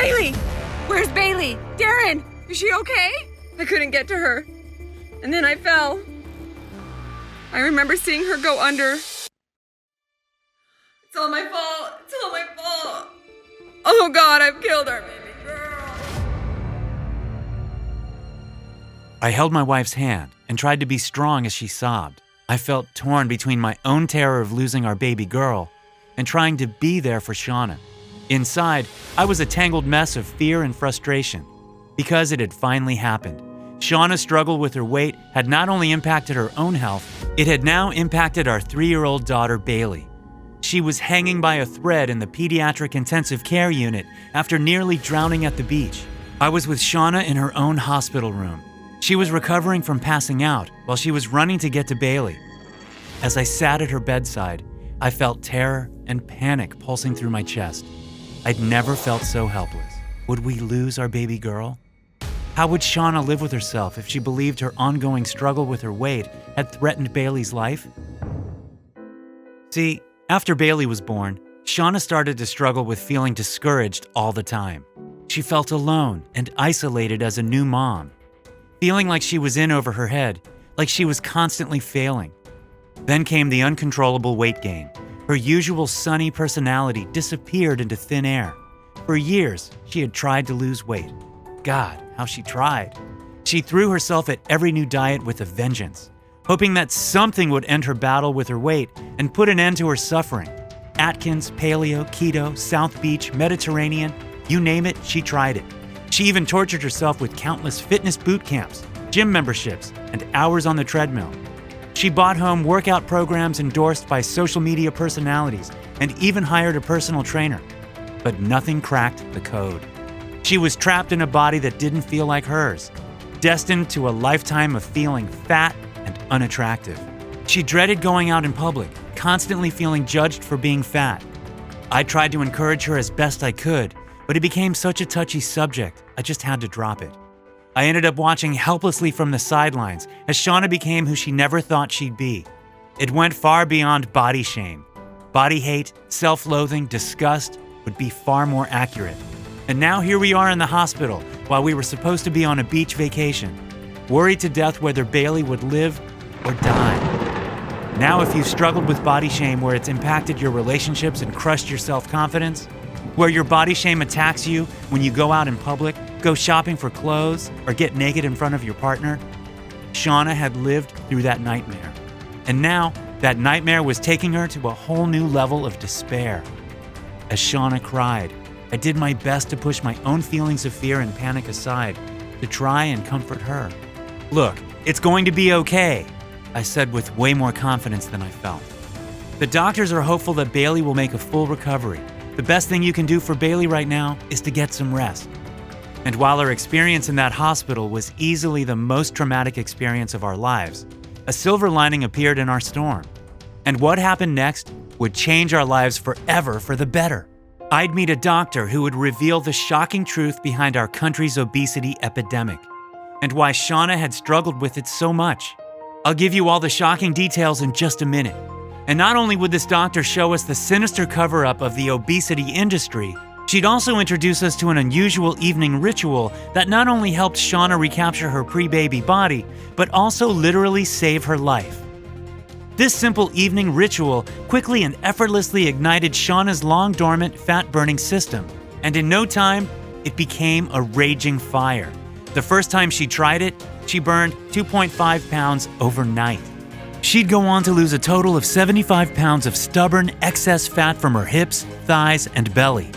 Bailey! Where's Bailey? Darren! Is she okay? I couldn't get to her. And then I fell. I remember seeing her go under. It's all my fault. It's all my fault. Oh God, I've killed our baby girl. I held my wife's hand and tried to be strong as she sobbed. I felt torn between my own terror of losing our baby girl and trying to be there for Shauna. Inside, I was a tangled mess of fear and frustration because it had finally happened. Shauna's struggle with her weight had not only impacted her own health, it had now impacted our 3-year-old daughter, Bailey. She was hanging by a thread in the pediatric intensive care unit after nearly drowning at the beach. I was with Shauna in her own hospital room. She was recovering from passing out while she was running to get to Bailey. As I sat at her bedside, I felt terror and panic pulsing through my chest. I'd never felt so helpless. Would we lose our baby girl? How would Shauna live with herself if she believed her ongoing struggle with her weight had threatened Bailey's life? See, after Bailey was born, Shauna started to struggle with feeling discouraged all the time. She felt alone and isolated as a new mom, feeling like she was in over her head, like she was constantly failing. Then came the uncontrollable weight gain. Her usual sunny personality disappeared into thin air. For years, she had tried to lose weight. God, how she tried. She threw herself at every new diet with a vengeance, hoping that something would end her battle with her weight and put an end to her suffering. Atkins, paleo, keto, South Beach, Mediterranean, you name it, she tried it. She even tortured herself with countless fitness boot camps, gym memberships, and hours on the treadmill. She bought home workout programs endorsed by social media personalities and even hired a personal trainer. But nothing cracked the code. She was trapped in a body that didn't feel like hers, destined to a lifetime of feeling fat and unattractive. She dreaded going out in public, constantly feeling judged for being fat. I tried to encourage her as best I could, but it became such a touchy subject, I just had to drop it. I ended up watching helplessly from the sidelines as Shauna became who she never thought she'd be. It went far beyond body shame. Body hate, self-loathing, disgust would be far more accurate. And now here we are in the hospital while we were supposed to be on a beach vacation, worried to death whether Bailey would live or die. Now if you've struggled with body shame where it's impacted your relationships and crushed your self-confidence, where your body shame attacks you when you go out in public, go shopping for clothes, or get naked in front of your partner, Shauna had lived through that nightmare. And now, that nightmare was taking her to a whole new level of despair. As Shauna cried, I did my best to push my own feelings of fear and panic aside to try and comfort her. Look, it's going to be okay, I said with way more confidence than I felt. The doctors are hopeful that Bailey will make a full recovery. The best thing you can do for Bailey right now is to get some rest. And while our experience in that hospital was easily the most traumatic experience of our lives, a silver lining appeared in our storm. And what happened next would change our lives forever for the better. I'd meet a doctor who would reveal the shocking truth behind our country's obesity epidemic and why Shauna had struggled with it so much. I'll give you all the shocking details in just a minute. And not only would this doctor show us the sinister cover-up of the obesity industry, she'd also introduce us to an unusual evening ritual that not only helped Shauna recapture her pre-baby body, but also literally save her life. This simple evening ritual quickly and effortlessly ignited Shauna's long-dormant fat-burning system, and in no time, it became a raging fire. The first time she tried it, she burned 2.5 pounds overnight. She'd go on to lose a total of 75 pounds of stubborn, excess fat from her hips, thighs, and belly.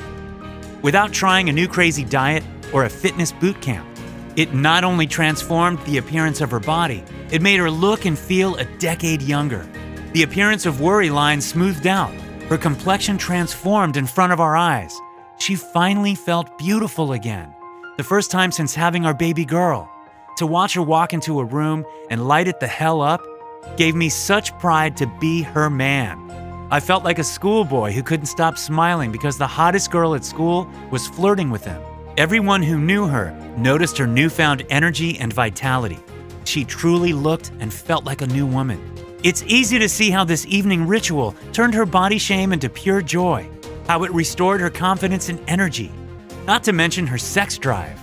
Without trying a new crazy diet or a fitness boot camp, it not only transformed the appearance of her body, it made her look and feel a decade younger. The appearance of worry lines smoothed out. Her complexion transformed in front of our eyes. She finally felt beautiful again. The first time since having our baby girl. To watch her walk into a room and light it the hell up gave me such pride to be her man. I felt like a schoolboy who couldn't stop smiling because the hottest girl at school was flirting with him. Everyone who knew her noticed her newfound energy and vitality. She truly looked and felt like a new woman. It's easy to see how this evening ritual turned her body shame into pure joy, how it restored her confidence and energy. not to mention her sex drive,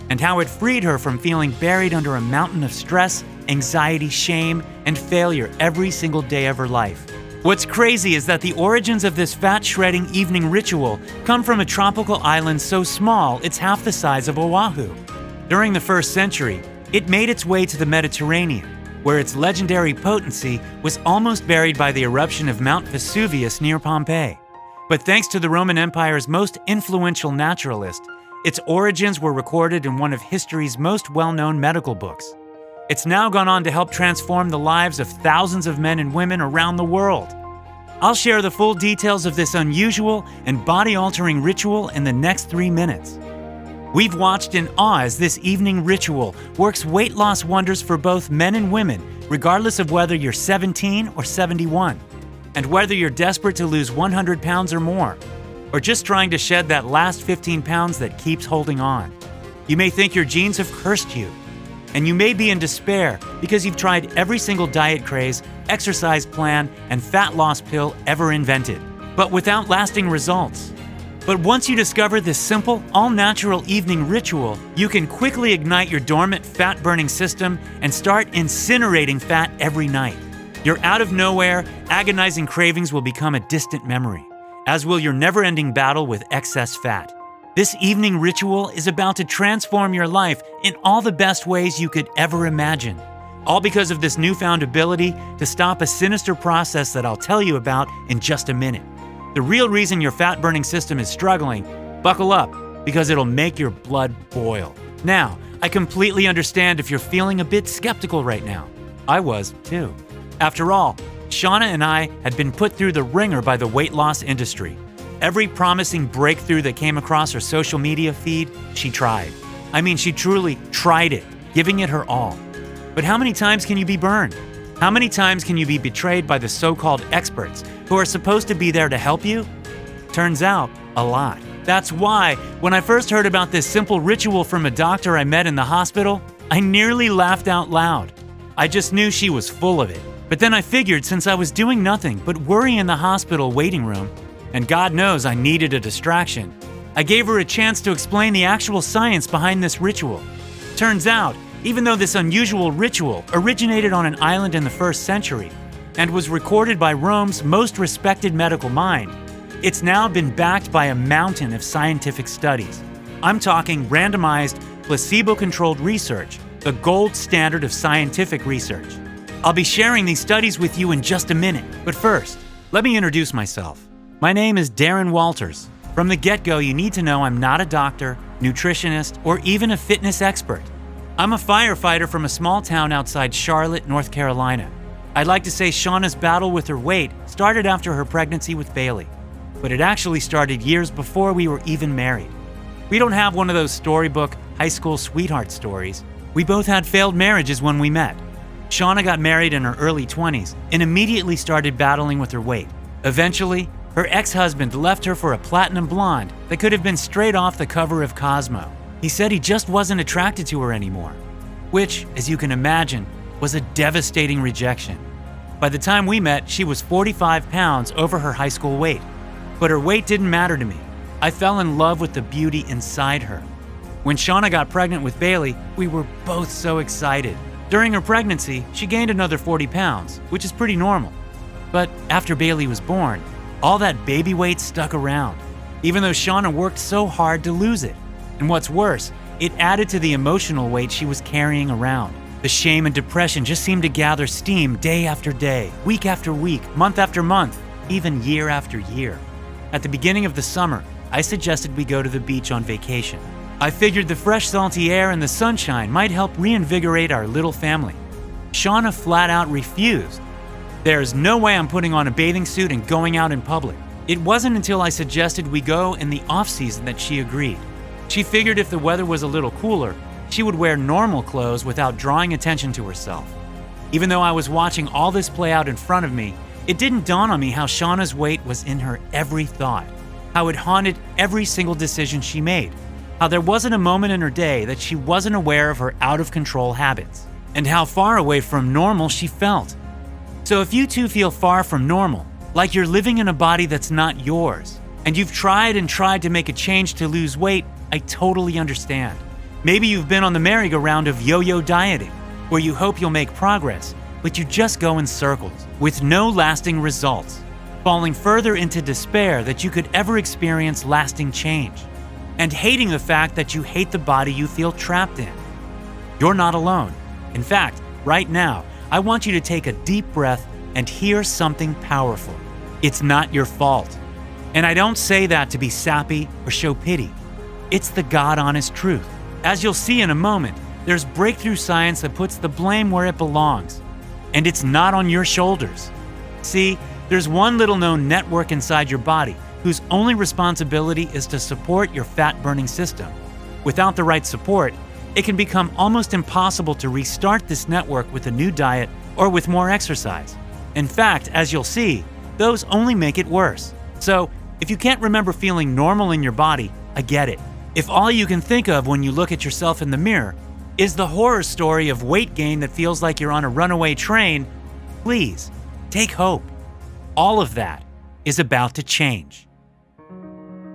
and how it freed her from feeling buried under a mountain of stress, anxiety, shame, and failure every single day of her life. What's crazy is that the origins of this fat-shredding evening ritual come from a tropical island so small it's half the size of Oahu. During the 1st century, it made its way to the Mediterranean, where its legendary potency was almost buried by the eruption of Mount Vesuvius near Pompeii. But thanks to the Roman Empire's most influential naturalist, its origins were recorded in one of history's most well-known medical books. It's now gone on to help transform the lives of thousands of men and women around the world. I'll share the full details of this unusual and body-altering ritual in the next 3 minutes. We've watched in awe as this evening ritual works weight loss wonders for both men and women, regardless of whether you're 17 or 71, and whether you're desperate to lose 100 pounds or more, or just trying to shed that last 15 pounds that keeps holding on. You may think your genes have cursed you, and you may be in despair because you've tried every single diet craze, exercise plan, and fat loss pill ever invented, but without lasting results. But once you discover this simple, all-natural evening ritual, you can quickly ignite your dormant fat-burning system and start incinerating fat every night. Your out-of-nowhere, agonizing cravings will become a distant memory, as will your never-ending battle with excess fat. This evening ritual is about to transform your life in all the best ways you could ever imagine. All because of this newfound ability to stop a sinister process that I'll tell you about in just a minute. The real reason your fat-burning system is struggling, buckle up, because it'll make your blood boil. Now, I completely understand if you're feeling a bit skeptical right now. I was, too. After all, Shauna and I had been put through the ringer by the weight loss industry. Every promising breakthrough that came across her social media feed, she tried. I mean, she truly tried it, giving it her all. But how many times can you be burned? How many times can you be betrayed by the so-called experts who are supposed to be there to help you? Turns out, a lot. That's why, when I first heard about this simple ritual from a doctor I met in the hospital, I nearly laughed out loud. I just knew she was full of it. But then I figured since I was doing nothing but worry in the hospital waiting room, and God knows I needed a distraction, I gave her a chance to explain the actual science behind this ritual. Turns out, even though this unusual ritual originated on an island in the 1st century and was recorded by Rome's most respected medical mind, it's now been backed by a mountain of scientific studies. I'm talking randomized, placebo-controlled research, the gold standard of scientific research. I'll be sharing these studies with you in just a minute, but first, let me introduce myself. My name is Darren Walters. From the get-go, you need to know I'm not a doctor, nutritionist, or even a fitness expert. I'm a firefighter from a small town outside Charlotte, North Carolina. I'd like to say Shauna's battle with her weight started after her pregnancy with Bailey, but it actually started years before we were even married. We don't have one of those storybook high school sweetheart stories. We both had failed marriages when we met. Shauna got married in her early 20s and immediately started battling with her weight. Eventually, her ex-husband left her for a platinum blonde that could have been straight off the cover of Cosmo. He said he just wasn't attracted to her anymore, which, as you can imagine, was a devastating rejection. By the time we met, she was 45 pounds over her high school weight. But her weight didn't matter to me. I fell in love with the beauty inside her. When Shauna got pregnant with Bailey, we were both so excited. During her pregnancy, she gained another 40 pounds, which is pretty normal. But after Bailey was born, all that baby weight stuck around, even though Shauna worked so hard to lose it. And what's worse, it added to the emotional weight she was carrying around. The shame and depression just seemed to gather steam day after day, week after week, month after month, even year after year. At the beginning of the summer, I suggested we go to the beach on vacation. I figured the fresh, salty air and the sunshine might help reinvigorate our little family. Shauna flat out refused. There's no way I'm putting on a bathing suit and going out in public. It wasn't until I suggested we go in the off-season that she agreed. She figured if the weather was a little cooler, she would wear normal clothes without drawing attention to herself. Even though I was watching all this play out in front of me, it didn't dawn on me how Shauna's weight was in her every thought, how it haunted every single decision she made, how there wasn't a moment in her day that she wasn't aware of her out-of-control habits, and how far away from normal she felt. So if you too feel far from normal, like you're living in a body that's not yours, and you've tried and tried to make a change to lose weight, I totally understand. Maybe you've been on the merry-go-round of yo-yo dieting, where you hope you'll make progress, but you just go in circles, with no lasting results, falling further into despair that you could ever experience lasting change, and hating the fact that you hate the body you feel trapped in. You're not alone. In fact, right now, I want you to take a deep breath and hear something powerful. It's not your fault. And I don't say that to be sappy or show pity. It's the God-honest truth. As you'll see in a moment, there's breakthrough science that puts the blame where it belongs. And it's not on your shoulders. See, there's one little-known network inside your body whose only responsibility is to support your fat-burning system. Without the right support, it can become almost impossible to restart this network with a new diet or with more exercise. In fact, as you'll see, those only make it worse. So, if you can't remember feeling normal in your body, I get it. If all you can think of when you look at yourself in the mirror is the horror story of weight gain that feels like you're on a runaway train, please, take hope. All of that is about to change.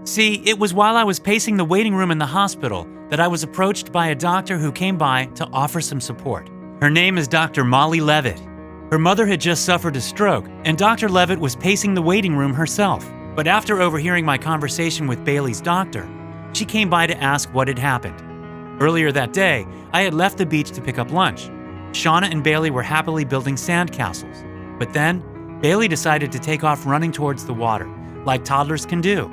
See, it was while I was pacing the waiting room in the hospital that I was approached by a doctor who came by to offer some support. Her name is Dr. Molly Levitt. Her mother had just suffered a stroke, and Dr. Levitt was pacing the waiting room herself. But after overhearing my conversation with Bailey's doctor, she came by to ask what had happened. Earlier that day, I had left the beach to pick up lunch. Shauna and Bailey were happily building sandcastles. But then, Bailey decided to take off running towards the water, like toddlers can do.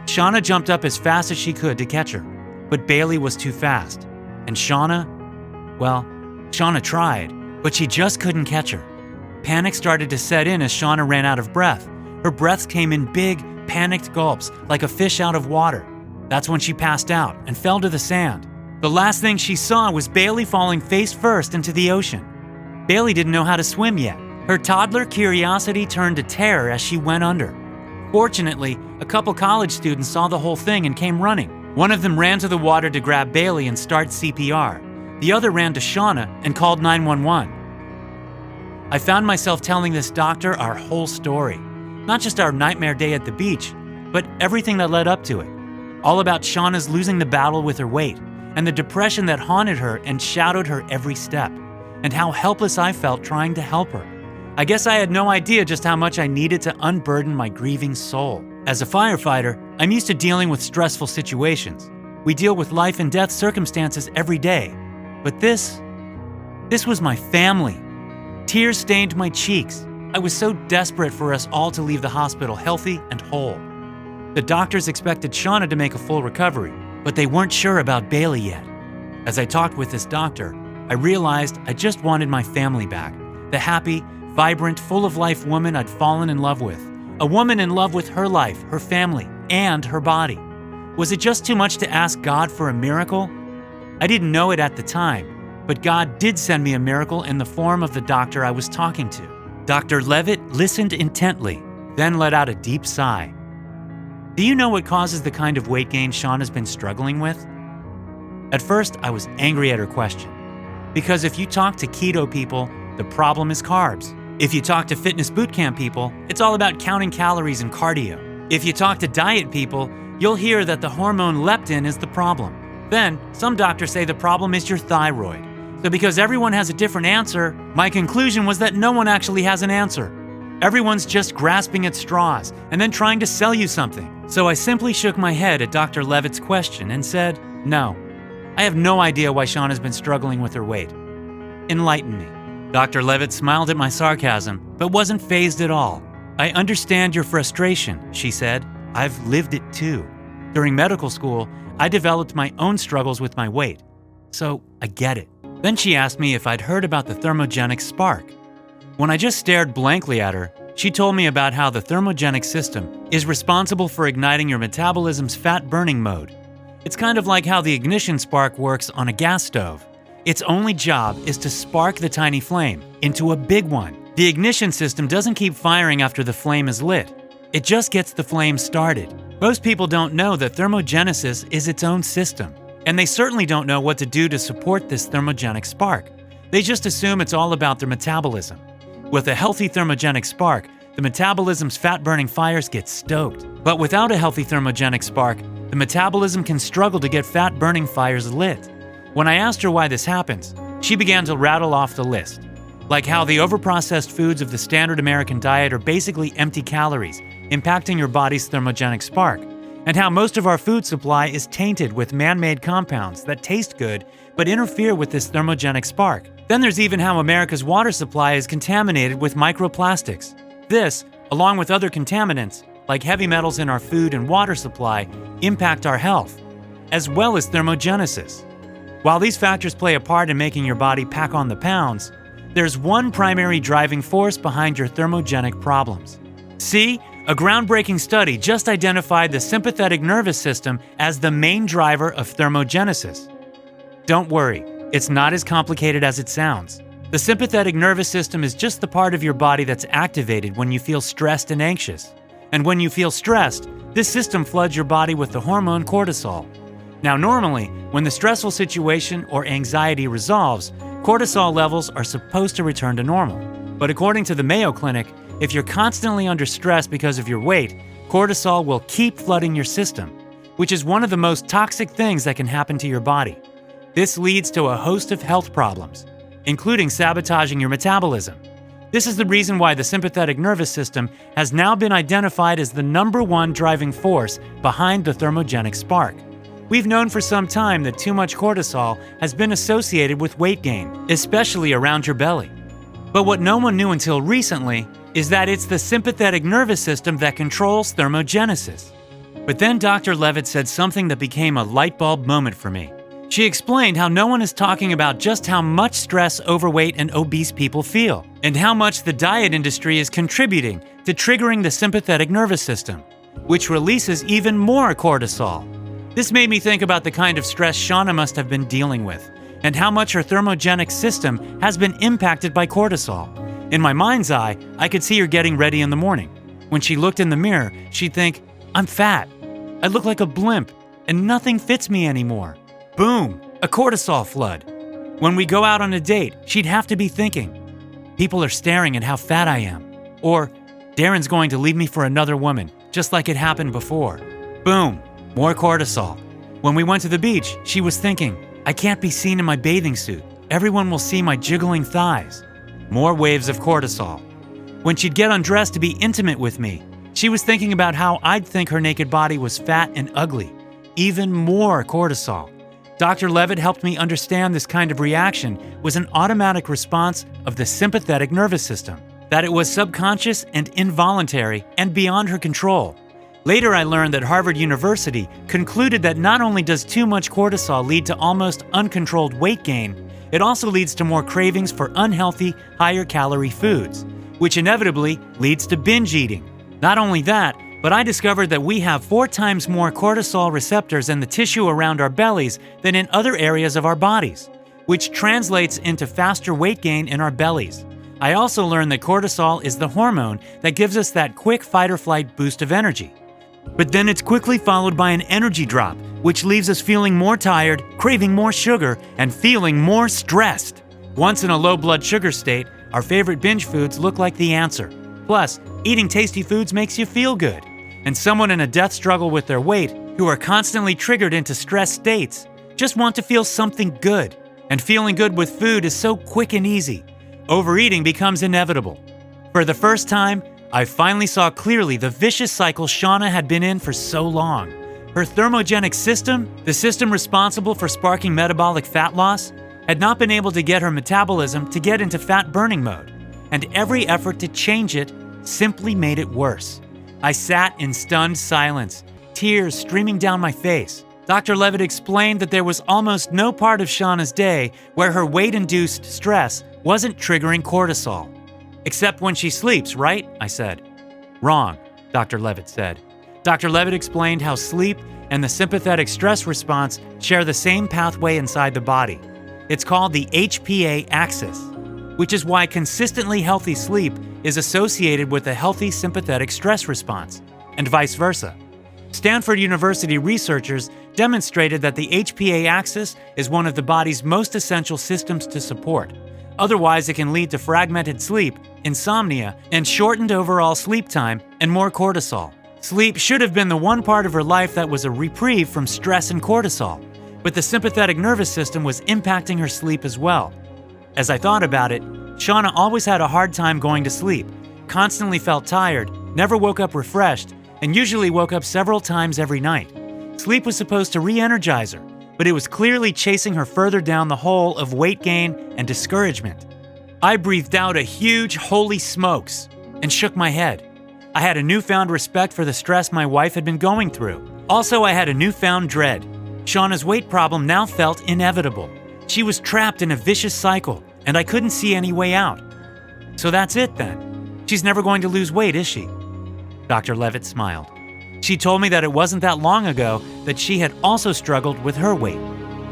Shauna jumped up as fast as she could to catch her, but Bailey was too fast. And Shauna tried, but she just couldn't catch her. Panic started to set in as Shauna ran out of breath. Her breaths came in big, panicked gulps, like a fish out of water. That's when she passed out and fell to the sand. The last thing she saw was Bailey falling face first into the ocean. Bailey didn't know how to swim yet. Her toddler curiosity turned to terror as she went under. Fortunately, a couple college students saw the whole thing and came running. One of them ran to the water to grab Bailey and start CPR. The other ran to Shauna and called 911. I found myself telling this doctor our whole story. Not just our nightmare day at the beach, but everything that led up to it. All about Shauna's losing the battle with her weight, and the depression that haunted her and shadowed her every step, and how helpless I felt trying to help her. I guess I had no idea just how much I needed to unburden my grieving soul. As a firefighter, I'm used to dealing with stressful situations. We deal with life and death circumstances every day. But this was my family. Tears stained my cheeks. I was so desperate for us all to leave the hospital healthy and whole. The doctors expected Shauna to make a full recovery, but they weren't sure about Bailey yet. As I talked with this doctor, I realized I just wanted my family back. The happy, vibrant, full-of-life woman I'd fallen in love with. A woman in love with her life, her family, and her body. Was it just too much to ask God for a miracle? I didn't know it at the time, but God did send me a miracle in the form of the doctor I was talking to. Dr. Levitt listened intently, then let out a deep sigh. Do you know what causes the kind of weight gain Shauna's been struggling with? At first, I was angry at her question. Because if you talk to keto people, the problem is carbs. If you talk to fitness bootcamp people, it's all about counting calories and cardio. If you talk to diet people, you'll hear that the hormone leptin is the problem. Then, some doctors say the problem is your thyroid. So because everyone has a different answer, my conclusion was that no one actually has an answer. Everyone's just grasping at straws and then trying to sell you something. So I simply shook my head at Dr. Levitt's question and said, no, I have no idea why Shauna's been struggling with her weight. Enlighten me. Dr. Levitt smiled at my sarcasm, but wasn't fazed at all. I understand your frustration, she said. I've lived it too. During medical school, I developed my own struggles with my weight. So I get it. Then she asked me if I'd heard about the thermogenic spark. When I just stared blankly at her, she told me about how the thermogenic system is responsible for igniting your metabolism's fat-burning mode. It's kind of like how the ignition spark works on a gas stove. Its only job is to spark the tiny flame into a big one. The ignition system doesn't keep firing after the flame is lit. It just gets the flame started. Most people don't know that thermogenesis is its own system, and they certainly don't know what to do to support this thermogenic spark. They just assume it's all about their metabolism. With a healthy thermogenic spark, the metabolism's fat-burning fires get stoked. But without a healthy thermogenic spark, the the metabolism can struggle to get fat-burning fires lit. When I asked her why this happens, she began to rattle off the list, like how the overprocessed foods of the standard American diet are basically empty calories, impacting your body's thermogenic spark, and how most of our food supply is tainted with man-made compounds that taste good but interfere with this thermogenic spark. Then there's even how America's water supply is contaminated with microplastics. This, along with other contaminants, like heavy metals in our food and water supply, impact our health, as well as thermogenesis. While these factors play a part in making your body pack on the pounds, there's one primary driving force behind your thermogenic problems. See, a groundbreaking study just identified the sympathetic nervous system as the main driver of thermogenesis. Don't worry, it's not as complicated as it sounds. The sympathetic nervous system is just the part of your body that's activated when you feel stressed and anxious. And when you feel stressed, this system floods your body with the hormone cortisol. Now, normally, when the stressful situation or anxiety resolves, cortisol levels are supposed to return to normal. But according to the Mayo Clinic, if you're constantly under stress because of your weight, cortisol will keep flooding your system, which is one of the most toxic things that can happen to your body. This leads to a host of health problems, including sabotaging your metabolism. This is the reason why the sympathetic nervous system has now been identified as the #1 driving force behind the thermogenic spark. We've known for some time that too much cortisol has been associated with weight gain, especially around your belly. But what no one knew until recently is that it's the sympathetic nervous system that controls thermogenesis. But then Dr. Levitt said something that became a light bulb moment for me. She explained how no one is talking about just how much stress overweight and obese people feel, and how much the diet industry is contributing to triggering the sympathetic nervous system, which releases even more cortisol. This made me think about the kind of stress Shauna must have been dealing with, and how much her thermogenic system has been impacted by cortisol. In my mind's eye, I could see her getting ready in the morning. When she looked in the mirror, she'd think, "I'm fat. I look like a blimp, and nothing fits me anymore." Boom! A cortisol flood. When we go out on a date, she'd have to be thinking, "People are staring at how fat I am." Or, "Darren's going to leave me for another woman, just like it happened before." Boom! More cortisol. When we went to the beach, she was thinking, "I can't be seen in my bathing suit. Everyone will see my jiggling thighs." More waves of cortisol. When she'd get undressed to be intimate with me, she was thinking about how I'd think her naked body was fat and ugly. Even more cortisol. Dr. Levitt helped me understand this kind of reaction was an automatic response of the sympathetic nervous system, that it was subconscious and involuntary and beyond her control. Later, I learned that Harvard University concluded that not only does too much cortisol lead to almost uncontrolled weight gain, it also leads to more cravings for unhealthy, higher-calorie foods, which inevitably leads to binge eating. Not only that, but I discovered that we have 4 times more cortisol receptors in the tissue around our bellies than in other areas of our bodies, which translates into faster weight gain in our bellies. I also learned that cortisol is the hormone that gives us that quick fight-or-flight boost of energy. But then it's quickly followed by an energy drop, which leaves us feeling more tired, craving more sugar, and feeling more stressed. Once in a low blood sugar state, our favorite binge foods look like the answer. Plus, eating tasty foods makes you feel good. And someone in a death struggle with their weight, who are constantly triggered into stress states, just want to feel something good. And feeling good with food is so quick and easy. Overeating becomes inevitable. For the first time, I finally saw clearly the vicious cycle Shauna had been in for so long. Her thermogenic system, the system responsible for sparking metabolic fat loss, had not been able to get her metabolism to get into fat burning mode, and every effort to change it simply made it worse. I sat in stunned silence, tears streaming down my face. Dr. Levitt explained that there was almost no part of Shauna's day where her weight-induced stress wasn't triggering cortisol. "Except when she sleeps, right?" I said. "Wrong," Dr. Levitt said. Dr. Levitt explained how sleep and the sympathetic stress response share the same pathway inside the body. It's called the HPA axis, which is why consistently healthy sleep is associated with a healthy sympathetic stress response, and vice versa. Stanford University researchers demonstrated that the HPA axis is one of the body's most essential systems to support. Otherwise, it can lead to fragmented sleep, insomnia, and shortened overall sleep time and more cortisol. Sleep should have been the one part of her life that was a reprieve from stress and cortisol, but the sympathetic nervous system was impacting her sleep as well. As I thought about it, Shauna always had a hard time going to sleep, constantly felt tired, never woke up refreshed, and usually woke up several times every night. Sleep was supposed to re-energize her, but it was clearly chasing her further down the hole of weight gain and discouragement. I breathed out a huge "holy smokes" and shook my head. I had a newfound respect for the stress my wife had been going through. Also, I had a newfound dread. Shauna's weight problem now felt inevitable. She was trapped in a vicious cycle, and I couldn't see any way out. So that's it then. She's never going to lose weight, is she? Dr. Levitt smiled. She told me that it wasn't that long ago that she had also struggled with her weight.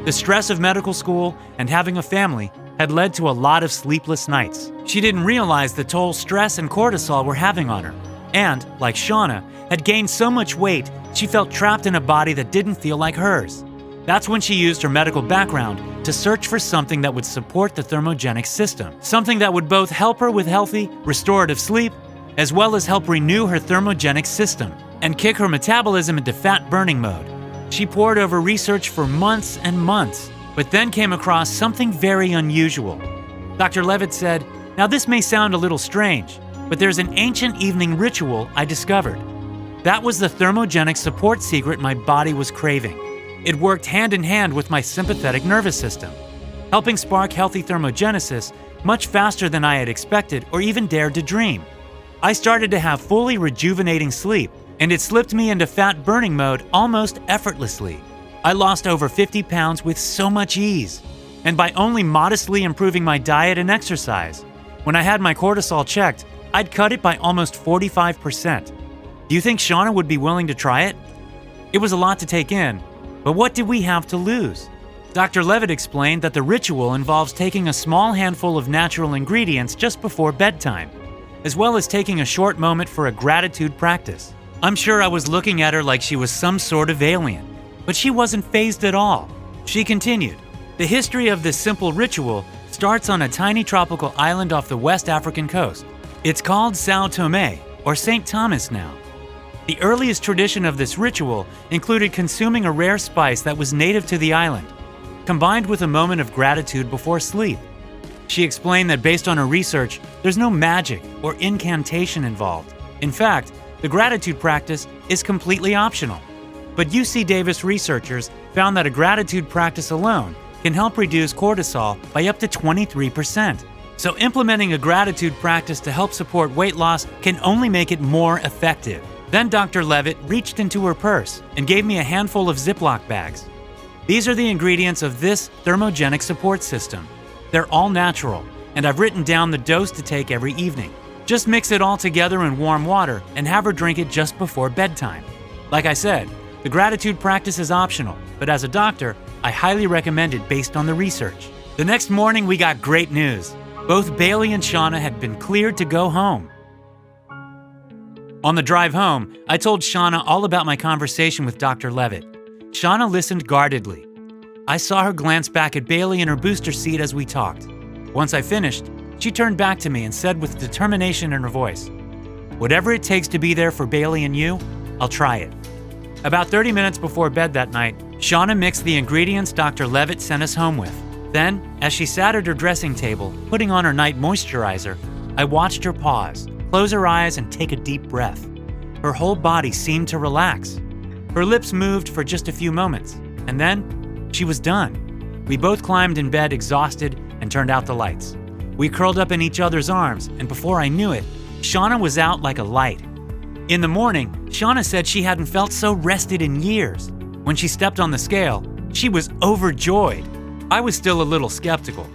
The stress of medical school and having a family had led to a lot of sleepless nights. She didn't realize the toll stress and cortisol were having on her, and, like Shauna, had gained so much weight she felt trapped in a body that didn't feel like hers. That's when she used her medical background to search for something that would support the thermogenic system, something that would both help her with healthy, restorative sleep, as well as help renew her thermogenic system and kick her metabolism into fat-burning mode. She pored over research for months and months, but then came across something very unusual. Dr. Levitt said, "Now this may sound a little strange, but there's an ancient evening ritual I discovered. That was the thermogenic support secret my body was craving. It worked hand in hand with my sympathetic nervous system, helping spark healthy thermogenesis much faster than I had expected or even dared to dream. I started to have fully rejuvenating sleep, and it slipped me into fat burning mode almost effortlessly. I lost over 50 pounds with so much ease, and by only modestly improving my diet and exercise. When I had my cortisol checked, I'd cut it by almost 45%. Do you think Shauna would be willing to try it?" It was a lot to take in, but what did we have to lose? Dr. Levitt explained that the ritual involves taking a small handful of natural ingredients just before bedtime, as well as taking a short moment for a gratitude practice. I'm sure I was looking at her like she was some sort of alien, but she wasn't fazed at all. She continued, "The history of this simple ritual starts on a tiny tropical island off the West African coast. It's called Sao Tome, or St. Thomas now. The earliest tradition of this ritual included consuming a rare spice that was native to the island, combined with a moment of gratitude before sleep. She explained that based on her research, there's no magic or incantation involved. In fact, the gratitude practice is completely optional. But UC Davis researchers found that a gratitude practice alone can help reduce cortisol by up to 23%. So implementing a gratitude practice to help support weight loss can only make it more effective." Then Dr. Levitt reached into her purse and gave me a handful of Ziploc bags. "These are the ingredients of this thermogenic support system. They're all natural, and I've written down the dose to take every evening. Just mix it all together in warm water and have her drink it just before bedtime. Like I said, the gratitude practice is optional, but as a doctor, I highly recommend it based on the research." The next morning, we got great news. Both Bailey and Shauna had been cleared to go home. On the drive home, I told Shauna all about my conversation with Dr. Levitt. Shauna listened guardedly. I saw her glance back at Bailey in her booster seat as we talked. Once I finished, she turned back to me and said with determination in her voice, "Whatever it takes to be there for Bailey and you, I'll try it." About 30 minutes before bed that night, Shauna mixed the ingredients Dr. Levitt sent us home with. Then, as she sat at her dressing table, putting on her night moisturizer, I watched her pause, close her eyes, and take a deep breath. Her whole body seemed to relax. Her lips moved for just a few moments, and then she was done. We both climbed in bed exhausted and turned out the lights. We curled up in each other's arms, and before I knew it, Shauna was out like a light. In the morning, Shauna said she hadn't felt so rested in years. When she stepped on the scale, she was overjoyed. I was still a little skeptical.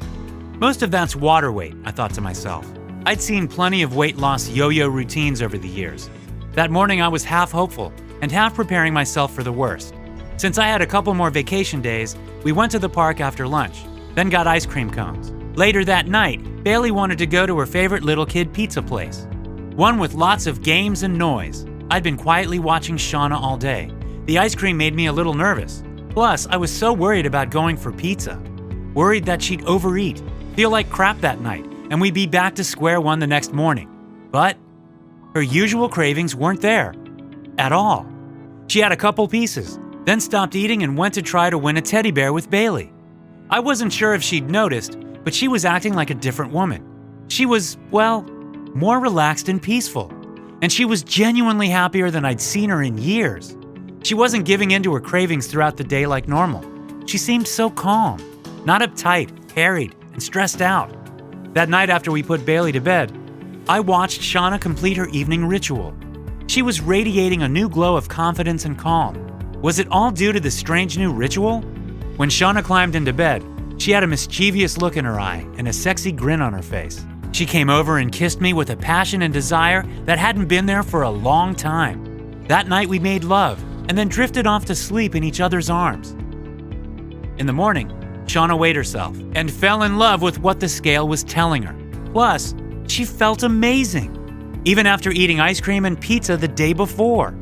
Most of that's water weight, I thought to myself. I'd seen plenty of weight loss yo-yo routines over the years. That morning I was half hopeful and half preparing myself for the worst. Since I had a couple more vacation days, we went to the park after lunch, then got ice cream cones. Later that night, Bailey wanted to go to her favorite little kid pizza place, one with lots of games and noise. I'd been quietly watching Shauna all day. The ice cream made me a little nervous. Plus, I was so worried about going for pizza. Worried that she'd overeat, feel like crap that night, and we'd be back to square one the next morning. But her usual cravings weren't there. at all. She had a couple pieces, then stopped eating and went to try to win a teddy bear with Bailey. I wasn't sure if she'd noticed, but she was acting like a different woman. She was, well, more relaxed and peaceful. And she was genuinely happier than I'd seen her in years. She wasn't giving in to her cravings throughout the day like normal. She seemed so calm, not uptight, harried, and stressed out. That night after we put Bailey to bed, I watched Shauna complete her evening ritual. She was radiating a new glow of confidence and calm. Was it all due to the strange new ritual? When Shauna climbed into bed, she had a mischievous look in her eye and a sexy grin on her face. She came over and kissed me with a passion and desire that hadn't been there for a long time. That night we made love and then drifted off to sleep in each other's arms. In the morning, Shauna weighed herself and fell in love with what the scale was telling her. Plus, she felt amazing, even after eating ice cream and pizza the day before.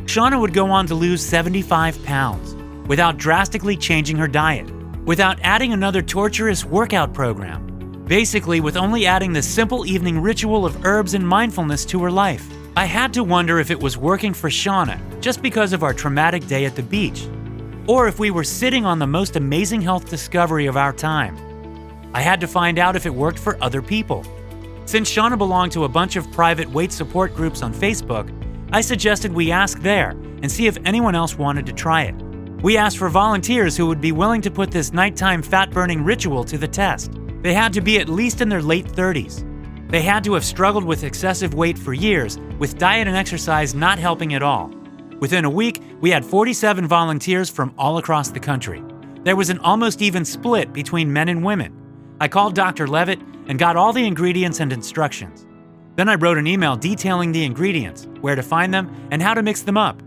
Shauna would go on to lose 75 pounds without drastically changing her diet, without adding another torturous workout program. Basically, with only adding the simple evening ritual of herbs and mindfulness to her life. I had to wonder if it was working for Shauna just because of our traumatic day at the beach, or if we were sitting on the most amazing health discovery of our time. I had to find out if it worked for other people. Since Shauna belonged to a bunch of private weight support groups on Facebook, I suggested we ask there and see if anyone else wanted to try it. We asked for volunteers who would be willing to put this nighttime fat-burning ritual to the test. They had to be at least in their late 30s. They had to have struggled with excessive weight for years, with diet and exercise not helping at all. Within a week, we had 47 volunteers from all across the country. There was an almost even split between men and women. I called Dr. Levitt and got all the ingredients and instructions. Then I wrote an email detailing the ingredients, where to find them, and how to mix them up.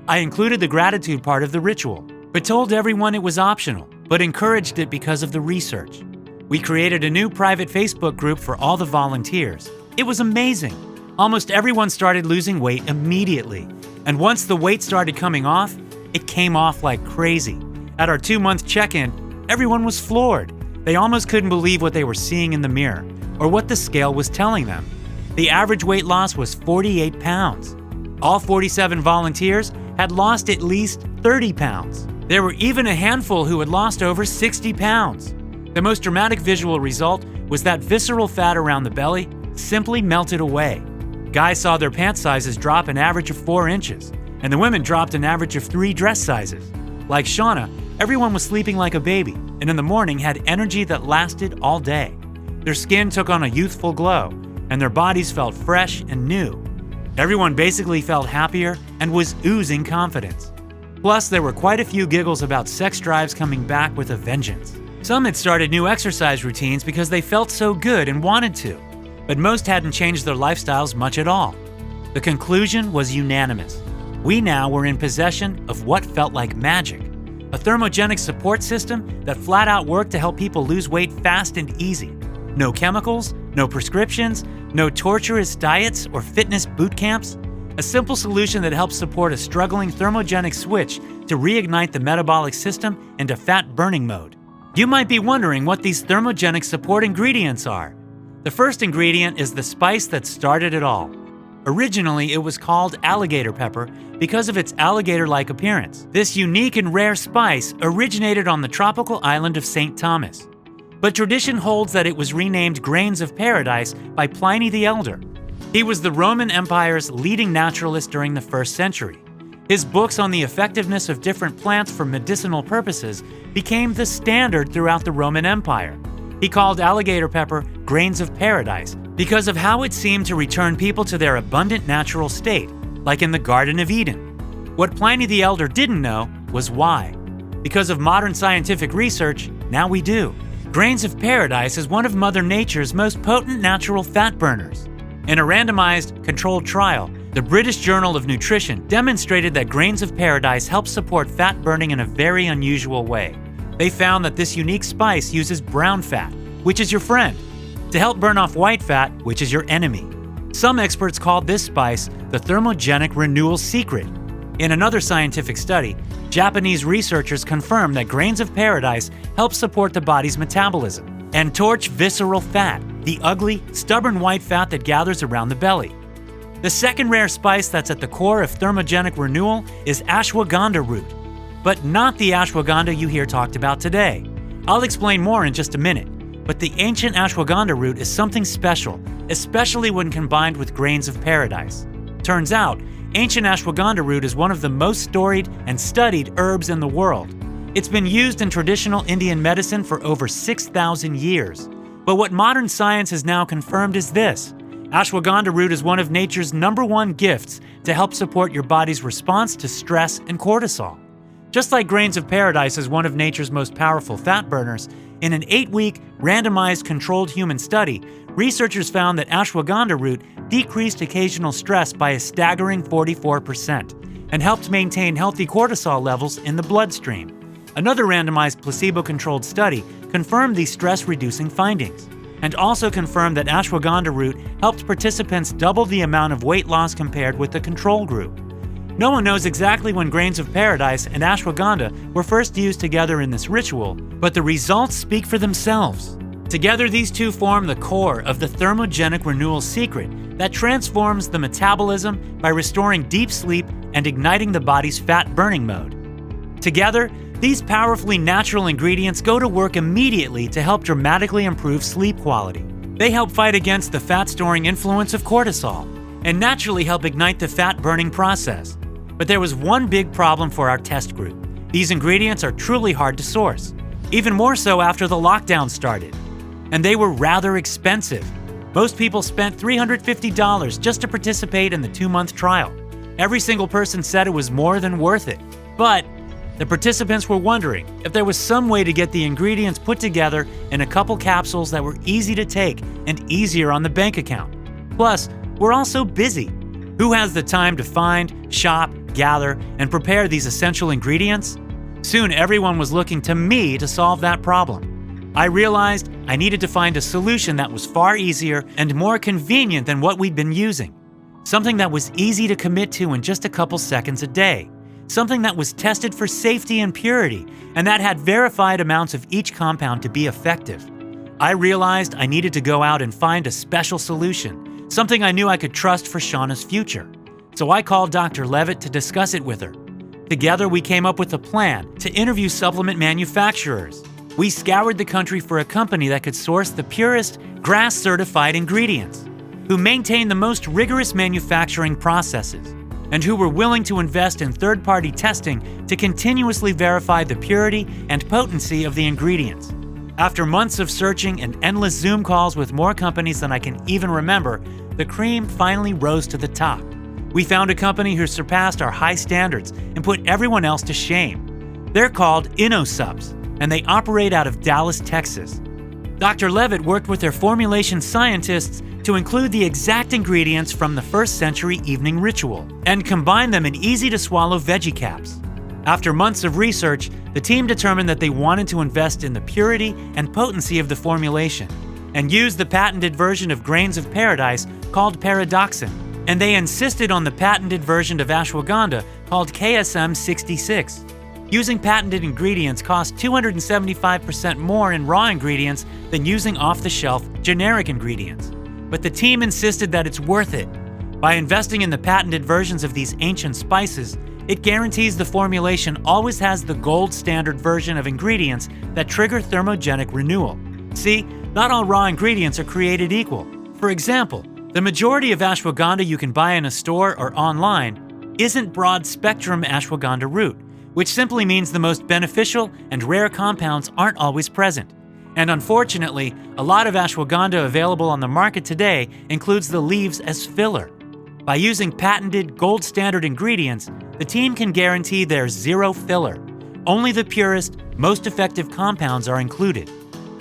I included the gratitude part of the ritual, but told everyone it was optional, but encouraged it because of the research. We created a new private Facebook group for all the volunteers. It was amazing. Almost everyone started losing weight immediately. And once the weight started coming off, it came off like crazy. At our 2-month check-in, everyone was floored. They almost couldn't believe what they were seeing in the mirror, or what the scale was telling them. The average weight loss was 48 pounds. All 47 volunteers had lost at least 30 pounds. There were even a handful who had lost over 60 pounds. The most dramatic visual result was that visceral fat around the belly simply melted away. Guys saw their pant sizes drop an average of 4 inches, and the women dropped an average of 3 dress sizes. Like Shauna, everyone was sleeping like a baby, and in the morning had energy that lasted all day. Their skin took on a youthful glow, and their bodies felt fresh and new. Everyone basically felt happier and was oozing confidence. Plus, there were quite a few giggles about sex drives coming back with a vengeance. Some had started new exercise routines because they felt so good and wanted to, but most hadn't changed their lifestyles much at all. The conclusion was unanimous. We now were in possession of what felt like magic, a thermogenic support system that flat out worked to help people lose weight fast and easy. No chemicals, no prescriptions, no torturous diets or fitness boot camps. A simple solution that helps support a struggling thermogenic switch to reignite the metabolic system into fat-burning mode. You might be wondering what these thermogenic support ingredients are. The first ingredient is the spice that started it all. Originally, it was called alligator pepper because of its alligator-like appearance. This unique and rare spice originated on the tropical island of St. Thomas. But tradition holds that it was renamed grains of paradise by Pliny the Elder. He was the Roman Empire's leading naturalist during the 1st century. His books on the effectiveness of different plants for medicinal purposes became the standard throughout the Roman Empire. He called alligator pepper grains of paradise because of how it seemed to return people to their abundant natural state, like in the Garden of Eden. What Pliny the Elder didn't know was why. Because of modern scientific research, now we do. Grains of paradise is one of Mother Nature's most potent natural fat burners. In a randomized, controlled trial, the British Journal of Nutrition demonstrated that grains of paradise help support fat burning in a very unusual way. They found that this unique spice uses brown fat, which is your friend, to help burn off white fat, which is your enemy. Some experts called this spice the thermogenic renewal secret. In another scientific study, Japanese researchers confirmed that grains of paradise help support the body's metabolism and torch visceral fat, the ugly, stubborn white fat that gathers around the belly. The second rare spice that's at the core of thermogenic renewal is ashwagandha root, but not the ashwagandha you hear talked about today. I'll explain more in just a minute, but the ancient ashwagandha root is something special, especially when combined with grains of paradise. Turns out, ancient ashwagandha root is one of the most storied and studied herbs in the world. It's been used in traditional Indian medicine for over 6,000 years. But what modern science has now confirmed is this: ashwagandha root is one of nature's #1 gifts to help support your body's response to stress and cortisol. Just like grains of paradise is one of nature's most powerful fat burners, in an 8-week, randomized controlled human study, researchers found that ashwagandha root decreased occasional stress by a staggering 44% and helped maintain healthy cortisol levels in the bloodstream. Another randomized placebo-controlled study confirmed these stress-reducing findings, and also confirmed that ashwagandha root helped participants double the amount of weight loss compared with the control group. No one knows exactly when grains of paradise and ashwagandha were first used together in this ritual, but the results speak for themselves. Together, these two form the core of the thermogenic renewal secret that transforms the metabolism by restoring deep sleep and igniting the body's fat-burning mode. Together, these powerfully natural ingredients go to work immediately to help dramatically improve sleep quality. They help fight against the fat-storing influence of cortisol and naturally help ignite the fat-burning process. But there was one big problem for our test group. These ingredients are truly hard to source, even more so after the lockdown started. And they were rather expensive. Most people spent $350 just to participate in the 2-month trial. Every single person said it was more than worth it. But the participants were wondering if there was some way to get the ingredients put together in a couple capsules that were easy to take and easier on the bank account. Plus, we're all so busy. Who has the time to find, shop, gather, and prepare these essential ingredients? Soon everyone was looking to me to solve that problem. I realized I needed to find a solution that was far easier and more convenient than what we'd been using. Something that was easy to commit to in just a couple seconds a day. Something that was tested for safety and purity, and that had verified amounts of each compound to be effective. I realized I needed to go out and find a special solution, something I knew I could trust for Shauna's future. So I called Dr. Levitt to discuss it with her. Together, we came up with a plan to interview supplement manufacturers. We scoured the country for a company that could source the purest, GRAS-certified ingredients, who maintained the most rigorous manufacturing processes, and who were willing to invest in third-party testing to continuously verify the purity and potency of the ingredients. After months of searching and endless Zoom calls with more companies than I can even remember, the cream finally rose to the top. We found a company who surpassed our high standards and put everyone else to shame. They're called InnoSubs, and they operate out of Dallas, Texas. Dr. Levitt worked with their formulation scientists to include the exact ingredients from the 1st century evening ritual and combine them in easy-to-swallow veggie caps. After months of research, the team determined that they wanted to invest in the purity and potency of the formulation and use the patented version of grains of paradise called paradoxin, and they insisted on the patented version of ashwagandha called KSM 66. Using patented ingredients costs 275% more in raw ingredients than using off-the-shelf generic ingredients. But the team insisted that it's worth it. By investing in the patented versions of these ancient spices, it guarantees the formulation always has the gold standard version of ingredients that trigger thermogenic renewal. See, not all raw ingredients are created equal. For example, the majority of ashwagandha you can buy in a store or online isn't broad-spectrum ashwagandha root, which simply means the most beneficial and rare compounds aren't always present. And unfortunately, a lot of ashwagandha available on the market today includes the leaves as filler. By using patented gold standard ingredients, the team can guarantee there's zero filler. Only the purest, most effective compounds are included.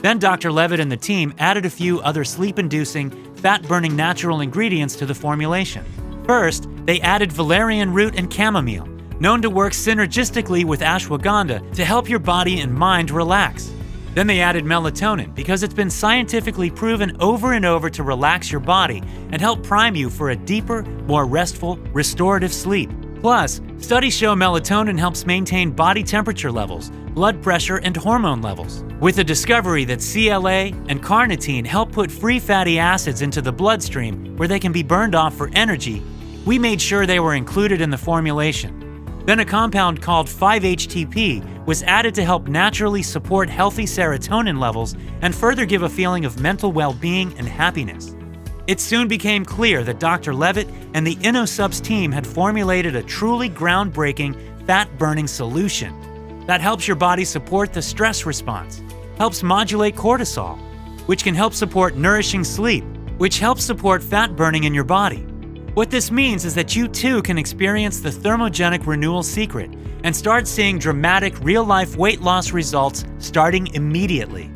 Then Dr. Levitt and the team added a few other sleep-inducing, fat-burning natural ingredients to the formulation. First, they added valerian root and chamomile, known to work synergistically with ashwagandha to help your body and mind relax. Then they added melatonin because it's been scientifically proven over and over to relax your body and help prime you for a deeper, more restful, restorative sleep. Plus, studies show melatonin helps maintain body temperature levels, blood pressure, and hormone levels. With the discovery that CLA and carnitine help put free fatty acids into the bloodstream where they can be burned off for energy, We made sure they were included in the formulation. Then a compound called 5-HTP was added to help naturally support healthy serotonin levels and further give a feeling of mental well-being and happiness. It soon became clear that Dr. Levitt and the InnoSubs team had formulated a truly groundbreaking fat-burning solution that helps your body support the stress response, helps modulate cortisol, which can help support nourishing sleep, which helps support fat burning in your body. What this means is that you too can experience the thermogenic renewal secret and start seeing dramatic real-life weight loss results starting immediately.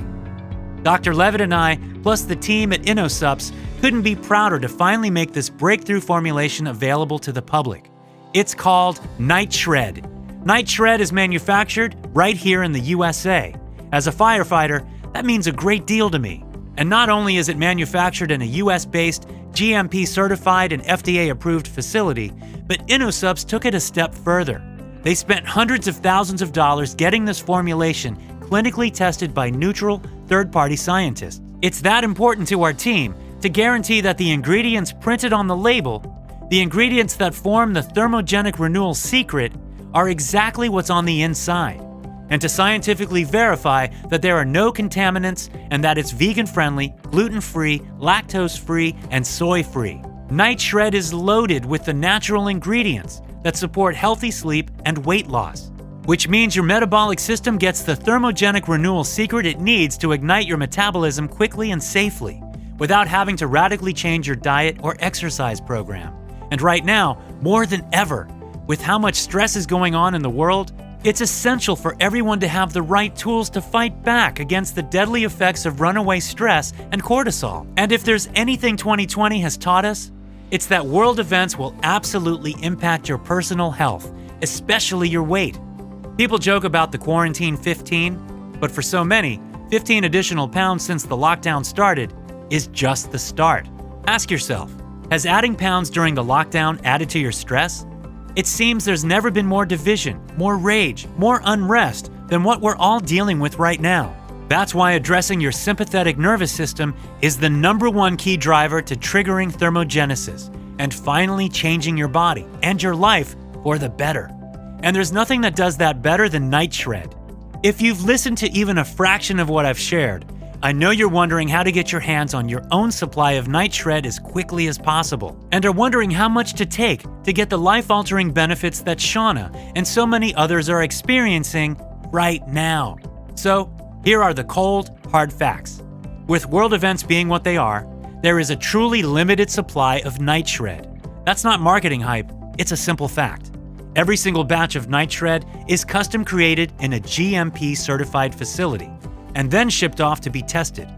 Dr. Levitt and I, plus the team at InnoSubs, couldn't be prouder to finally make this breakthrough formulation available to the public. It's called Night Shred. Night Shred is manufactured right here in the USA. As a firefighter, that means a great deal to me. And not only is it manufactured in a US-based, GMP-certified and FDA-approved facility, but InnoSubs took it a step further. They spent hundreds of thousands of dollars getting this formulation clinically tested by neutral, third-party scientists. It's that important to our team to guarantee that the ingredients printed on the label, the ingredients that form the thermogenic renewal secret, are exactly what's on the inside, and to scientifically verify that there are no contaminants and that it's vegan-friendly, gluten-free, lactose-free, and soy-free. Night Shred is loaded with the natural ingredients that support healthy sleep and weight loss, which means your metabolic system gets the thermogenic renewal secret it needs to ignite your metabolism quickly and safely, without having to radically change your diet or exercise program. And right now, more than ever, with how much stress is going on in the world, it's essential for everyone to have the right tools to fight back against the deadly effects of runaway stress and cortisol. And if there's anything 2020 has taught us, it's that world events will absolutely impact your personal health, especially your weight. People joke about the quarantine 15, but for so many, 15 additional pounds since the lockdown started is just the start. Ask yourself, has adding pounds during the lockdown added to your stress? It seems there's never been more division, more rage, more unrest than what we're all dealing with right now. That's why addressing your sympathetic nervous system is the #1 key driver to triggering thermogenesis and finally changing your body and your life for the better. And there's nothing that does that better than Night Shred. If you've listened to even a fraction of what I've shared, I know you're wondering how to get your hands on your own supply of Night Shred as quickly as possible, and are wondering how much to take to get the life-altering benefits that Shauna and so many others are experiencing right now. So, here are the cold, hard facts. With world events being what they are, there is a truly limited supply of Night Shred. That's not marketing hype, it's a simple fact. Every single batch of Night Shred is custom created in a GMP-certified facility, and then shipped off to be tested.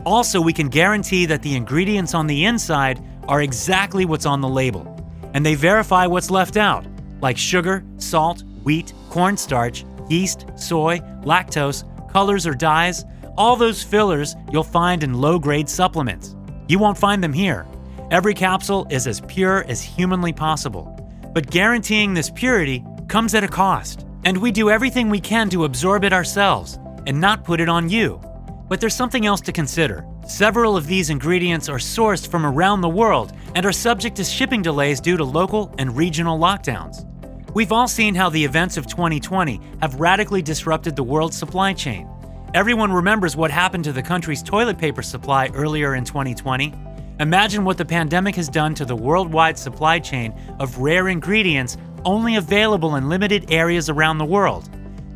Also, we can guarantee that the ingredients on the inside are exactly what's on the label, and they verify what's left out, like sugar, salt, wheat, cornstarch, yeast, soy, lactose, colors or dyes, all those fillers you'll find in low-grade supplements. You won't find them here. Every capsule is as pure as humanly possible, but guaranteeing this purity comes at a cost, and we do everything we can to absorb it ourselves and not put it on you. But there's something else to consider. Several of these ingredients are sourced from around the world and are subject to shipping delays due to local and regional lockdowns. We've all seen how the events of 2020 have radically disrupted the world's supply chain. Everyone remembers what happened to the country's toilet paper supply earlier in 2020. Imagine what the pandemic has done to the worldwide supply chain of rare ingredients only available in limited areas around the world.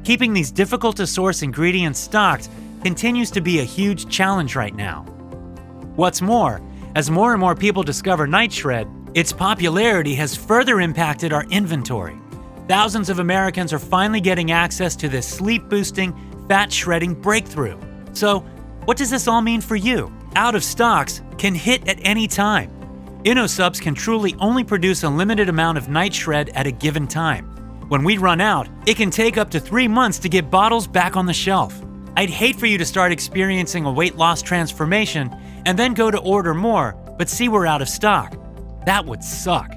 Keeping these difficult-to-source ingredients stocked continues to be a huge challenge right now. What's more, as more and more people discover Night Shred, its popularity has further impacted our inventory. Thousands of Americans are finally getting access to this sleep-boosting, fat-shredding breakthrough. So, what does this all mean for you? Out of stocks can hit at any time. InnoSubs can truly only produce a limited amount of Night Shred at a given time. When we run out, it can take up to 3 months to get bottles back on the shelf. I'd hate for you to start experiencing a weight loss transformation and then go to order more, but see we're out of stock. That would suck.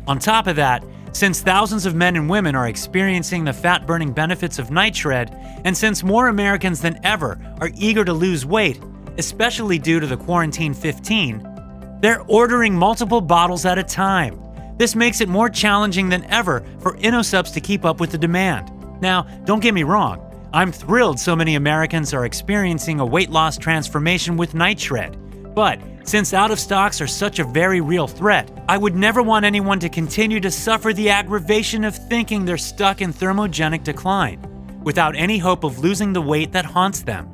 On top of that, since thousands of men and women are experiencing the fat-burning benefits of Night Shred, and since more Americans than ever are eager to lose weight, especially due to the quarantine 15, they're ordering multiple bottles at a time. This makes it more challenging than ever for InnoSubs to keep up with the demand. Now, don't get me wrong, I'm thrilled so many Americans are experiencing a weight loss transformation with NightShred. But since out-of-stocks are such a very real threat, I would never want anyone to continue to suffer the aggravation of thinking they're stuck in thermogenic decline, without any hope of losing the weight that haunts them.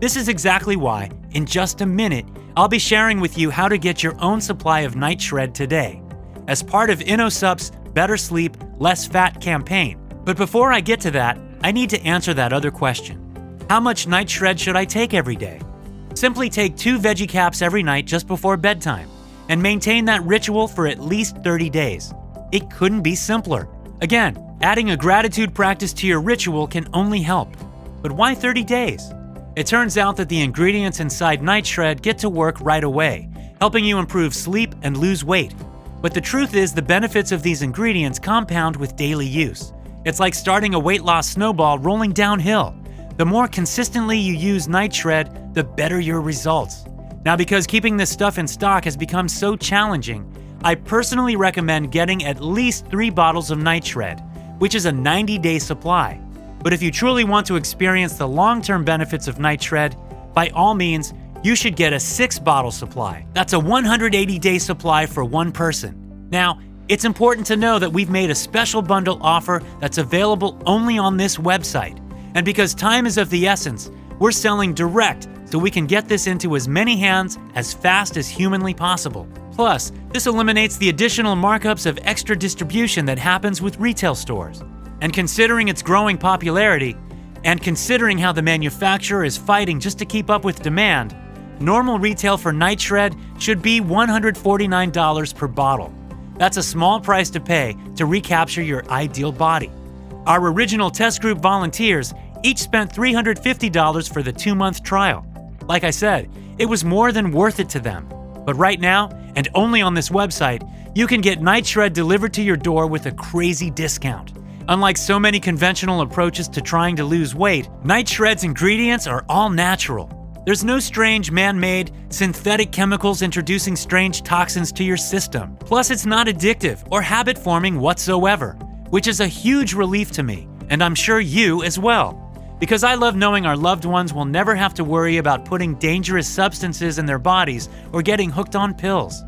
This is exactly why, in just a minute, I'll be sharing with you how to get your own supply of NightShred today, as part of InnoSup's Better Sleep, Less Fat campaign. But before I get to that, I need to answer that other question. How much NightShred should I take every day? Simply take 2 veggie caps every night just before bedtime, and maintain that ritual for at least 30 days. It couldn't be simpler. Again, adding a gratitude practice to your ritual can only help. But why 30 days? It turns out that the ingredients inside NightShred get to work right away, helping you improve sleep and lose weight. But the truth is, the benefits of these ingredients compound with daily use. It's like starting a weight loss snowball rolling downhill. The more consistently you use NightShred, the better your results. Now, because keeping this stuff in stock has become so challenging, I personally recommend getting at least 3 bottles of NightShred, which is a 90-day supply. But if you truly want to experience the long-term benefits of NightShred, by all means, you should get a 6-bottle supply. That's a 180-day supply for one person. Now, it's important to know that we've made a special bundle offer that's available only on this website. And because time is of the essence, we're selling direct so we can get this into as many hands as fast as humanly possible. Plus, this eliminates the additional markups of extra distribution that happens with retail stores. And considering its growing popularity, and considering how the manufacturer is fighting just to keep up with demand, normal retail for NightShred should be $149 per bottle. That's a small price to pay to recapture your ideal body. Our original test group volunteers each spent $350 for the 2-month trial. Like I said, it was more than worth it to them. But right now, and only on this website, you can get NightShred delivered to your door with a crazy discount. Unlike so many conventional approaches to trying to lose weight, NightShred's ingredients are all natural. There's no strange man-made, synthetic chemicals introducing strange toxins to your system. Plus, it's not addictive or habit-forming whatsoever, which is a huge relief to me, and I'm sure you as well. Because I love knowing our loved ones will never have to worry about putting dangerous substances in their bodies or getting hooked on pills.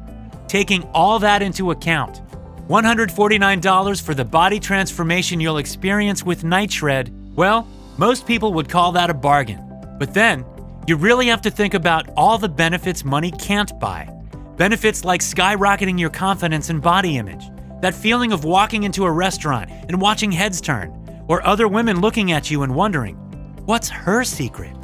Taking all that into account, $149 for the body transformation you'll experience with NightShred, well, most people would call that a bargain. But then, you really have to think about all the benefits money can't buy. Benefits like skyrocketing your confidence and body image, that feeling of walking into a restaurant and watching heads turn, or other women looking at you and wondering, what's her secret?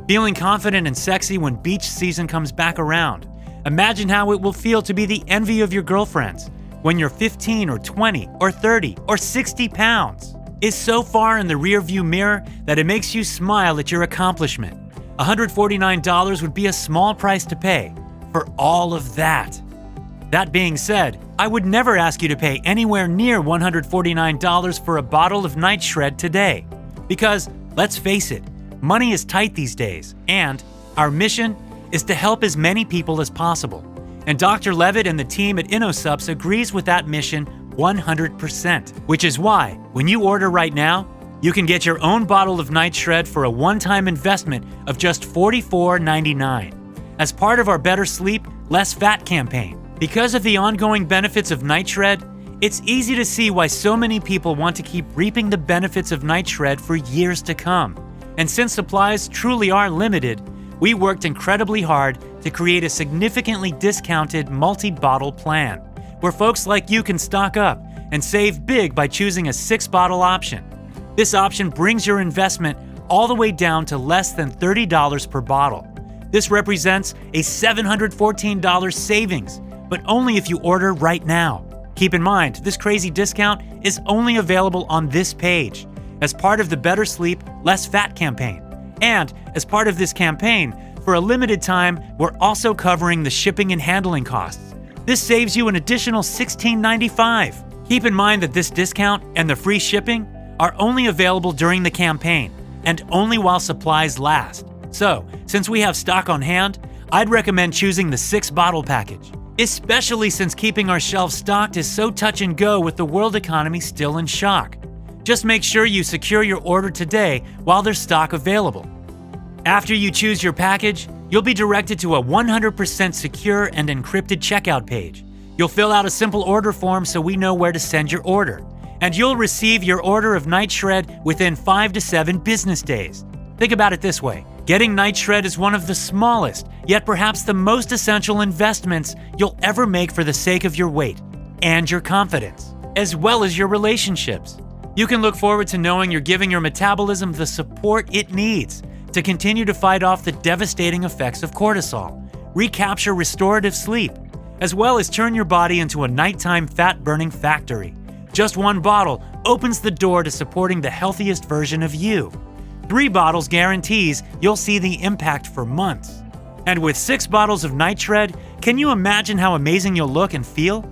Feeling confident and sexy when beach season comes back around. Imagine how it will feel to be the envy of your girlfriends when you're 15 or 20 or 30 or 60 pounds. Is so far in the rearview mirror that it makes you smile at your accomplishment. $149 would be a small price to pay for all of that. That being said, I would never ask you to pay anywhere near $149 for a bottle of NightShred today. Because, let's face it, money is tight these days, and our mission is to help as many people as possible. And Dr. Levitt and the team at InnoSubs agrees with that mission 100%, which is why, when you order right now, you can get your own bottle of NightShred for a one-time investment of just $44.99 as part of our Better Sleep, Less Fat campaign. Because of the ongoing benefits of NightShred, it's easy to see why so many people want to keep reaping the benefits of NightShred for years to come. And since supplies truly are limited, we worked incredibly hard to create a significantly discounted multi-bottle plan, where folks like you can stock up and save big by choosing a 6-bottle option. This option brings your investment all the way down to less than $30 per bottle. This represents a $714 savings, but only if you order right now. Keep in mind, this crazy discount is only available on this page as part of the Better Sleep, Less Fat campaign. And as part of this campaign, for a limited time, we're also covering the shipping and handling costs. This saves you an additional $16.95. Keep in mind that this discount and the free shipping are only available during the campaign and only while supplies last. So, since we have stock on hand, I'd recommend choosing the 6-bottle package. especially since keeping our shelves stocked is so touch and go with the world economy still in shock. Just make sure you secure your order today while there's stock available. After you choose your package, you'll be directed to a 100% secure and encrypted checkout page. You'll fill out a simple order form so we know where to send your order. And you'll receive your order of Night Shred within 5 to 7 business days. Think about it this way. Getting Night Shred is one of the smallest, yet perhaps the most essential investments you'll ever make for the sake of your weight and your confidence, as well as your relationships. You can look forward to knowing you're giving your metabolism the support it needs to continue to fight off the devastating effects of cortisol, recapture restorative sleep, as well as turn your body into a nighttime fat-burning factory. Just one bottle opens the door to supporting the healthiest version of you. 3 bottles guarantees you'll see the impact for months. And with 6 bottles of Night Shred, can you imagine how amazing you'll look and feel?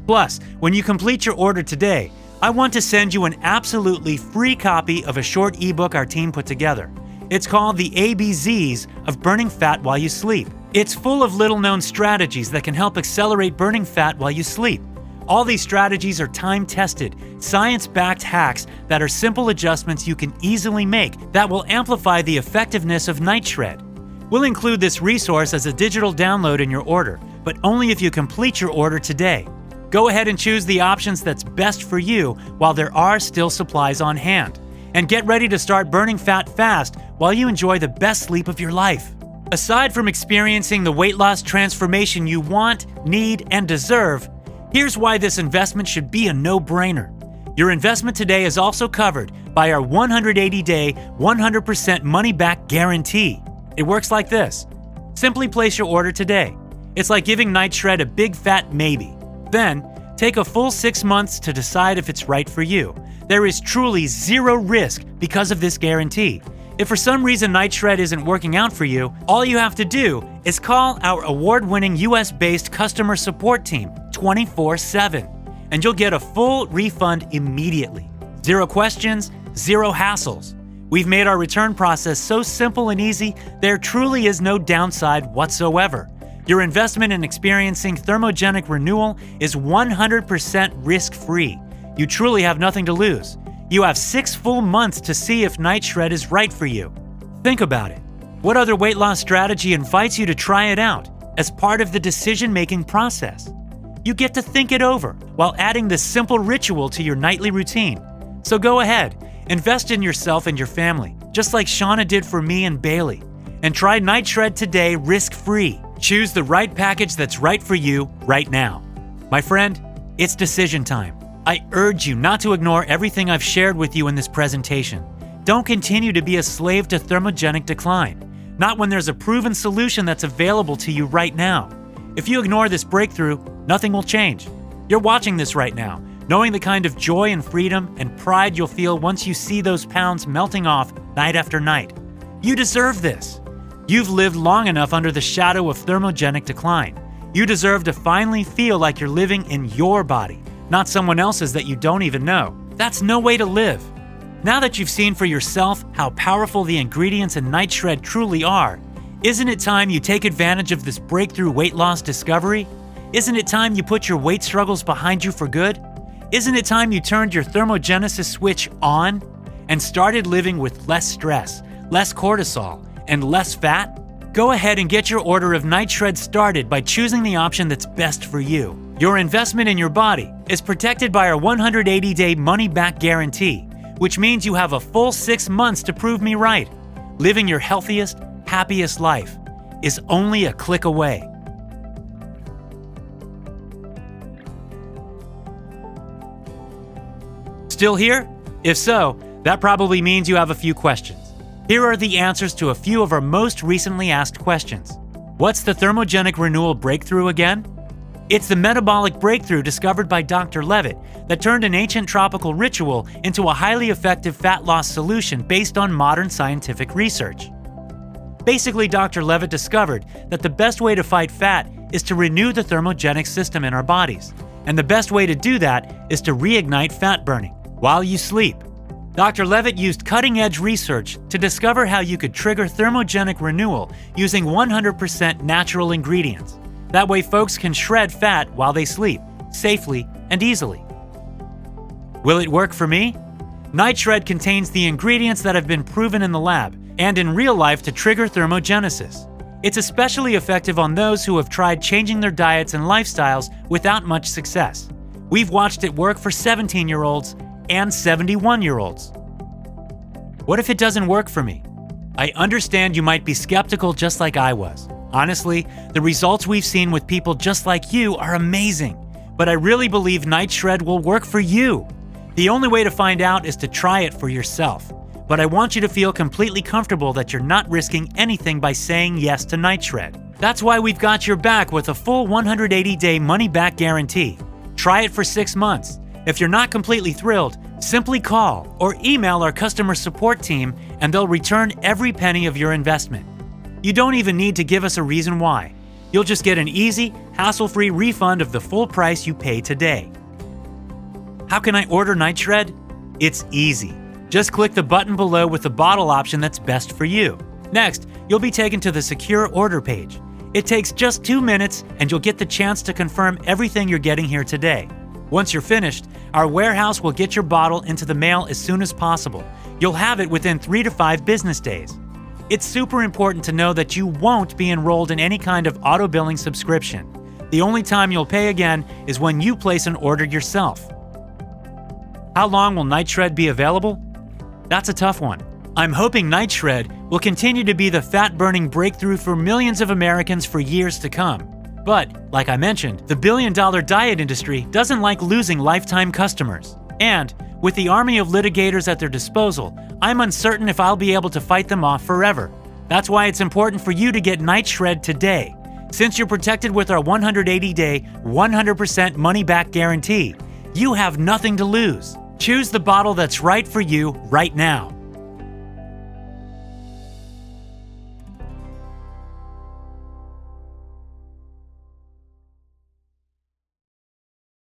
Plus, when you complete your order today, I want to send you an absolutely free copy of a short ebook our team put together. It's called The ABZs of Burning Fat While You Sleep. It's full of little-known strategies that can help accelerate burning fat while you sleep. All these strategies are time-tested, science-backed hacks that are simple adjustments you can easily make that will amplify the effectiveness of Night Shred. We'll include this resource as a digital download in your order, but only if you complete your order today. Go ahead and choose the options that's best for you while there are still supplies on hand. And get ready to start burning fat fast while you enjoy the best sleep of your life. Aside from experiencing the weight loss transformation you want, need, and deserve, here's why this investment should be a no-brainer. Your investment today is also covered by our 180-day, 100% money-back guarantee. It works like this. Simply place your order today. It's like giving Night Shred a big fat maybe. Then, take a full 6 months to decide if it's right for you. There is truly zero risk because of this guarantee. If for some reason Night Shred isn't working out for you, all you have to do is call our award-winning US-based customer support team 24/7, and you'll get a full refund immediately. 0 questions, 0 hassles. We've made our return process so simple and easy, there truly is no downside whatsoever. Your investment in experiencing thermogenic renewal is 100% risk-free. You truly have nothing to lose. You have 6 full months to see if Night Shred is right for you. Think about it. What other weight loss strategy invites you to try it out as part of the decision-making process? You get to think it over while adding this simple ritual to your nightly routine. So go ahead, invest in yourself and your family, just like Shauna did for me and Bailey. And try Night Shred today risk-free. Choose the right package that's right for you right now. My friend, it's decision time. I urge you not to ignore everything I've shared with you in this presentation. Don't continue to be a slave to thermogenic decline, not when there's a proven solution that's available to you right now. If you ignore this breakthrough, nothing will change. You're watching this right now, knowing the kind of joy and freedom and pride you'll feel once you see those pounds melting off night after night. You deserve this. You've lived long enough under the shadow of thermogenic decline. You deserve to finally feel like you're living in your body, not someone else's that you don't even know. That's no way to live. Now that you've seen for yourself how powerful the ingredients in Night Shred truly are, isn't it time you take advantage of this breakthrough weight loss discovery? Isn't it time you put your weight struggles behind you for good? Isn't it time you turned your thermogenesis switch on and started living with less stress, less cortisol, and less fat? Go ahead and get your order of Night Shred started by choosing the option that's best for you. Your investment in your body is protected by our 180-day money-back guarantee, which means you have a full 6 months to prove me right. Living your healthiest, happiest life is only a click away. Still here? If so, that probably means you have a few questions. Here are the answers to a few of our most recently asked questions. What's the thermogenic renewal breakthrough again? It's the metabolic breakthrough discovered by Dr. Levitt that turned an ancient tropical ritual into a highly effective fat loss solution based on modern scientific research. Basically, Dr. Levitt discovered that the best way to fight fat is to renew the thermogenic system in our bodies. And the best way to do that is to reignite fat burning while you sleep. Dr. Levitt used cutting-edge research to discover how you could trigger thermogenic renewal using 100% natural ingredients. That way folks can shred fat while they sleep, safely and easily. Will it work for me? Night Shred contains the ingredients that have been proven in the lab and in real life to trigger thermogenesis. It's especially effective on those who have tried changing their diets and lifestyles without much success. We've watched it work for 17-year-olds and 71-year-olds. What if it doesn't work for me? I understand you might be skeptical just like I was. Honestly, the results we've seen with people just like you are amazing, but I really believe Night Shred will work for you. The only way to find out is to try it for yourself. But I want you to feel completely comfortable that you're not risking anything by saying yes to Night Shred. That's why we've got your back with a full 180-day money-back guarantee. Try it for 6 months. If you're not completely thrilled, simply call or email our customer support team and they'll return every penny of your investment. You don't even need to give us a reason why. You'll just get an easy, hassle-free refund of the full price you pay today. How can I order Night Shred? It's easy. Just click the button below with the bottle option that's best for you. Next, you'll be taken to the secure order page. It takes just 2 minutes and you'll get the chance to confirm everything you're getting here today. Once you're finished, our warehouse will get your bottle into the mail as soon as possible. You'll have it within 3 to 5 business days. It's super important to know that you won't be enrolled in any kind of auto billing subscription. The only time you'll pay again is when you place an order yourself. How long will Night Shred be available? That's a tough one. I'm hoping Night Shred will continue to be the fat-burning breakthrough for millions of Americans for years to come. But, like I mentioned, the billion-dollar diet industry doesn't like losing lifetime customers. And, with the army of litigators at their disposal, I'm uncertain if I'll be able to fight them off forever. That's why it's important for you to get Night Shred today. Since you're protected with our 180-day, 100% money-back guarantee, you have nothing to lose. Choose the bottle that's right for you right now.